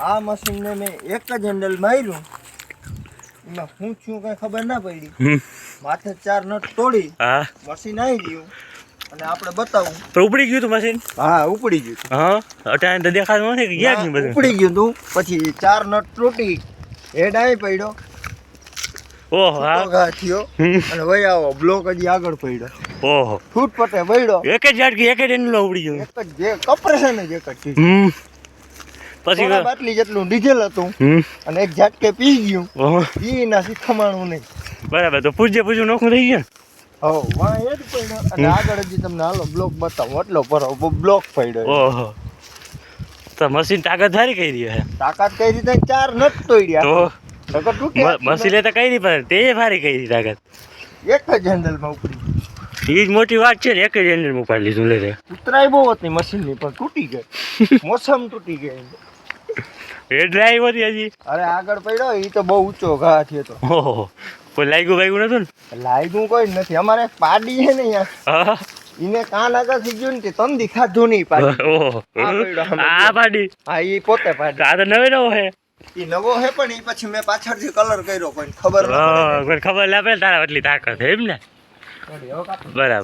આ મશીનને મેં એક જ હેન્ડલ માર્યું, એમાં હું છું કઈ ખબર ના પડી, માથે 4 નટ તોડી મશીન આવી ગયું અને આપણે બતાવું તો ઉપડી ગયું તું મશીન. હા ઉપડી ગયું. હા અટાણે તો દેખાતું નથી કે ગયા ગયું બધું. ઉપડી ગયું તું, પછી 4 નટ તૂટી, હેડ આવી પડ્યો. ઓહો હા ઘા થયો અને વહી આવો બ્લોક હજી આગળ પડ્યો. ઓહો ફૂટ પટે પડ્યો. એક જ ઝાટકી એક જ હેન્ડલ ઉપડી ગયું. એક જ જે કપરેશન જ એક જ પછી બાટલી જેટલું ડીઝલ હતું અને એક ઝાટકે પી ગયું. એના શીખમાણું નહીં. બરાબર, તો પૂછ્યું નોખું થઈ ગયું. હો વાહ એ જ પડ્યો અને આગળ હજી તમને હાલો બ્લોક બતાવો, એટલો પરો બ્લોક પડ્યો. ઓહો, તો મશીન તાકાત ધારી કઈ રહી છે. તાકાત કઈ રીતે 4 નટ તોડ્યા તો મશીને તો કઈ નહીં પણ તે ભારી કઈ રહી તાકાત. એક જ હેન્ડલમાં ઉપડી. એ જ મોટી વાત છે ને, એક જ હેન્ડલમાં ઉપાડી લીધું. લે ઉતરાય બહુ હતી મશીનની પણ તૂટી ગઈ. મોસમ તૂટી ગઈ. એ ડ્રાઈવ હતી હજી. અરે આગળ પડ્યો એ તો બહુ ઊંચો ઘા થયો તો. ઓહો, કોઈ લાગ્યું નતું ને? લાગ્યું કોઈ નથી. અમારે એક પાડી છે ને અહીંયા, એને કાન આગળ થઈ ગયું ને તે તંદી ખાધું નહીં પાડી. ઓહો આ પાડી. હા એ પોતે પાડી. આ તો નવો હે. એ નવો હે પણ એ પછી મેં પાછળથી કલર કર્યો, કોઈ ખબર ના પડે તારા એટલી તાકાત એમ ને. બરાબર.